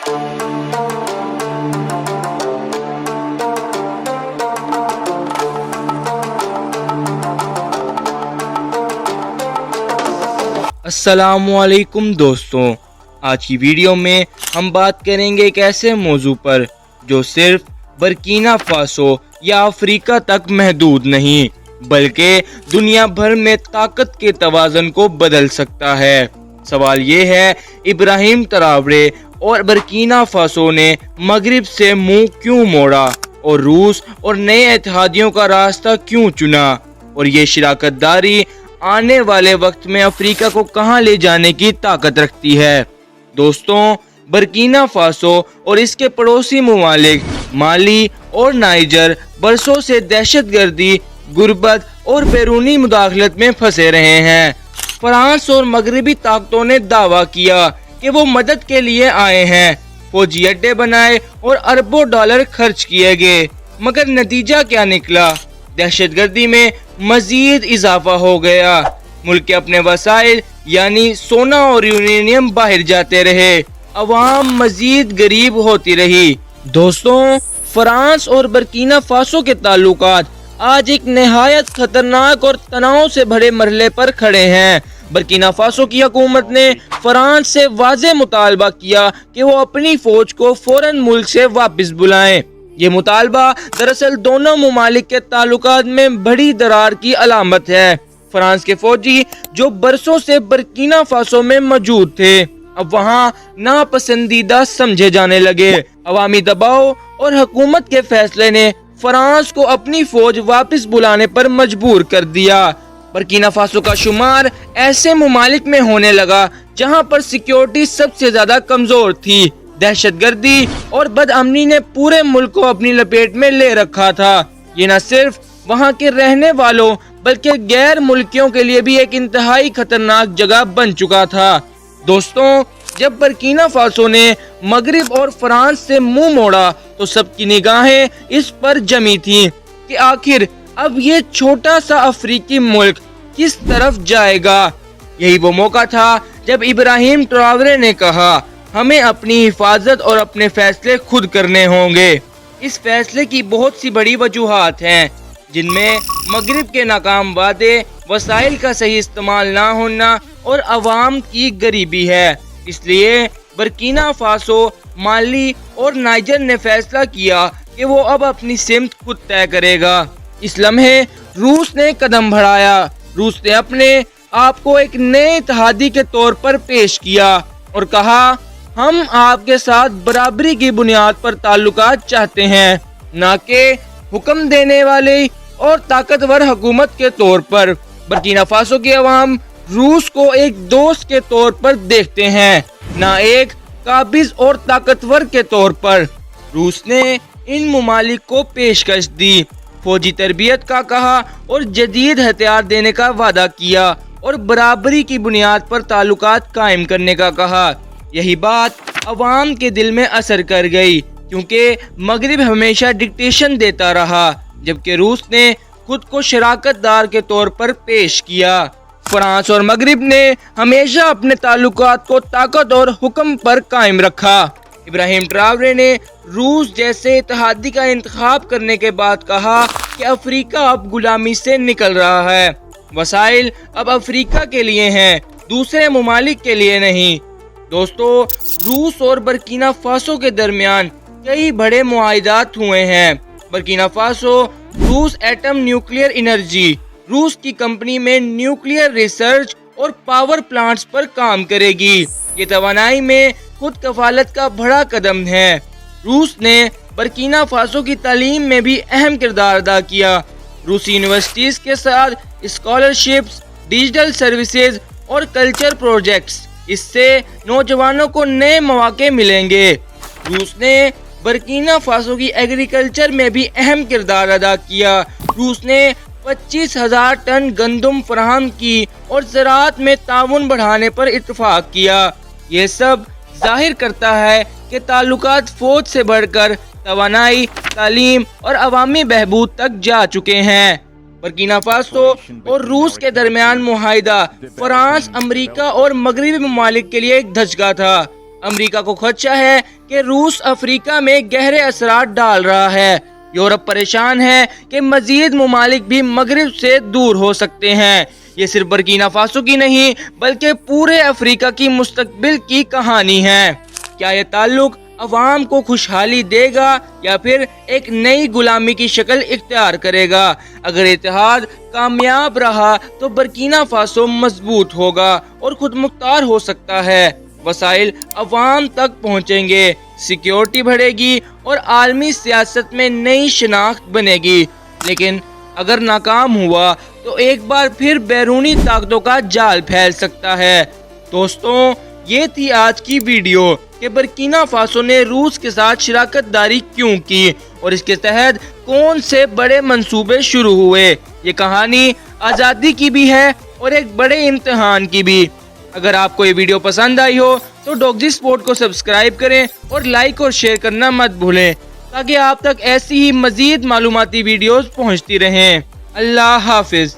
अस्सलामुअलैकुम दोस्तों, आज की वीडियो में हम बात करेंगे एक ऐसे मौजू पर जो सिर्फ बर्किना फासो या अफ्रीका तक महदूद नहीं बल्कि दुनिया भर में ताकत के तवाज़न को बदल सकता है। सवाल ये है, इब्राहिम ट्रावरे और बर्किना फासो ने मगरिब से मुंह क्यों मोड़ा और रूस और नए इत्तेहादियों का रास्ता क्यों चुना, और ये शराकतदारी आने वाले वक्त में अफ्रीका को कहां ले जाने की ताकत रखती है। दोस्तों, बर्किना फासो और इसके पड़ोसी ममालिक माली और नाइजर बरसों से दहशतगर्दी, गुर्बत और बैरूनी मुदाखलत में फंसे रहे हैं। फ्रांस और मगरबी ताकतों ने दावा किया कि वो मदद के लिए आए हैं, फौजी अड्डे बनाए और अरबों डॉलर खर्च किए गए, मगर नतीजा क्या निकला? दहशतगर्दी में मजीद इजाफा हो गया। मुल्क के अपने वसाइल यानी सोना और यूरेनियम बाहर जाते रहे, अवाम मजीद गरीब होती रही। दोस्तों, फ्रांस और बर्किना फासो के ताल्लुकात आज एक निहायत खतरनाक और तनाव से भरे मरहले पर खड़े हैं। बर्किना फासो की हुकूमत ने फ्रांस से वाज़ेह मुतालबा किया कि वो अपनी फौज को फौरन मुल्क से वापस बुलाएं। ये मुतालबा दरअसल दोनों ममालिक के ताल्लुकात में बड़ी दरार की अलामत है। फ्रांस के फौजी जो बरसों से बर्किना फासो में मौजूद थे, अब वहाँ नापसंदीदा समझे जाने लगे। अवामी दबाव और हुकूमत के फैसले ने फ्रांस को अपनी फौज वापस बुलाने पर मजबूर कर दिया। बर्किना फासो का शुमार ऐसे ममालिक में होने लगा जहाँ पर सिक्योरिटी सबसे ज्यादा कमजोर थी। दहशतगर्दी और बदअमनी ने पूरे मुल्क को अपनी लपेट में ले रखा था। ये न सिर्फ वहाँ के रहने वालों बल्कि गैर मुल्कियों के लिए भी एक इंतहाई खतरनाक जगह बन चुका था। दोस्तों, जब बर्किना फासो ने मगरिब और फ्रांस से मुंह मोड़ा तो सबकी निगाहें इस पर जमी थीं कि आखिर अब ये छोटा सा अफ्रीकी मुल्क किस तरफ जाएगा। यही वो मौका था जब इब्राहिम ट्रावरे ने कहा, हमें अपनी हिफाजत और अपने फैसले खुद करने होंगे। इस फैसले की बहुत सी बड़ी वजूहात हैं, जिनमें मगरिब के नाकाम वादे, वसाइल का सही इस्तेमाल ना होना और अवाम की गरीबी है। इसलिए बर्किना फासो, माली और नाइजर ने फैसला किया कि वो अब अपनी सिमत खुद तय करेगा। इस लम्हे रूस ने कदम बढ़ाया। रूस ने अपने आप को एक नए इत्तेहादी के तौर पर पेश किया और कहा, हम आपके साथ बराबरी की बुनियाद पर ताल्लुकात चाहते हैं, न कि हुक्म देने वाले और ताकतवर हुकूमत के तौर पर। बर्किना फासो के अवाम रूस को एक दोस्त के तौर पर देखते हैं, न एक काबिज और ताकतवर के तौर पर। रूस ने इन ममालिक को पेशकश दी, फौजी तरबियत का कहा और जदीद हथियार देने का वादा किया और बराबरी की बुनियाद पर ताल्लुकात कायम करने का कहा। यही बात अवाम के दिल में असर कर गई, क्योंकि मगरिब हमेशा डिक्टेशन देता रहा, जबकि रूस ने खुद को शराकतदार के तौर पर पेश किया। फ्रांस और मगरिब ने हमेशा अपने ताल्लुकात को ताकत और हुक्म पर कायम रखा। इब्राहिम ट्रावरे ने रूस जैसे इत्तेहादी का इंतखाब करने के बाद कहा कि अफ्रीका अब गुलामी से निकल रहा है, वसाइल अब अफ्रीका के लिए हैं, दूसरे ममालिक के लिए नहीं। दोस्तों, रूस और बर्किना फासो के दरमियान कई बड़े मुआहिदात हुए हैं। बर्किना फासो रूस एटम न्यूक्लियर एनर्जी, रूस की कंपनी में न्यूक्लियर रिसर्च और पावर प्लांट्स पर काम करेगी। ये तवानाई में खुद कफालत का बड़ा कदम है। रूस ने बर्किना फासो की तालीम में भी अहम किरदार अदा किया। रूसी यूनिवर्सिटीज के साथ स्कॉलरशिप्स, डिजिटल सर्विसेज और कल्चर प्रोजेक्ट्स, इससे नौजवानों को नए मौके मिलेंगे। रूस ने बर्किना फासो की एग्रीकल्चर में भी अहम किरदार अदा किया। रूस ने 25,000 टन गंदम फराहम की और ज़राअत में ताउन बढ़ाने पर इत्तफाक किया। ये सब जाहिर करता है कि ताल्लुकात फौज से बढ़कर तवानाई, तालीम और अवामी बहबूद तक जा चुके हैं। बर्किना फासो और रूस के दरमियान मुआहिदा फ्रांस, अमेरिका और मगरबी ममालिक के लिए एक धचका था। امریکہ کو خدشہ ہے کہ روس افریقہ میں گہرے اثرات ڈال رہا ہے۔ یورپ پریشان ہے کہ مزید ممالک بھی مغرب سے دور ہو سکتے ہیں۔ یہ صرف برکینا فاسو کی نہیں بلکہ پورے افریقہ کی مستقبل کی کہانی ہے۔ کیا یہ تعلق عوام کو خوشحالی دے گا یا پھر ایک نئی غلامی کی شکل اختیار کرے گا؟ اگر اتحاد کامیاب رہا تو برکینا فاسو مضبوط ہوگا اور خود مختار ہو سکتا ہے۔ وسائل عوام تک پہنچیں گے، سیکیورٹی بڑھے گی اور عالمی سیاست میں نئی شناخت بنے گی۔ لیکن اگر ناکام ہوا تو ایک بار پھر بیرونی طاقتوں کا جال پھیل سکتا ہے۔ دوستوں، یہ تھی آج کی ویڈیو کہ برکینا فاسو نے روس کے ساتھ شراکت داری کیوں کی اور اس کے تحت کون سے بڑے منصوبے شروع ہوئے۔ یہ کہانی آزادی کی بھی ہے اور ایک بڑے امتحان کی بھی۔ اگر آپ کو یہ ویڈیو پسند آئی ہو تو ڈاکزی سپورٹ کو سبسکرائب کریں اور لائک اور شیئر کرنا مت بھولیں تاکہ آپ تک ایسی ہی مزید معلوماتی ویڈیوز پہنچتی رہیں۔ اللہ حافظ۔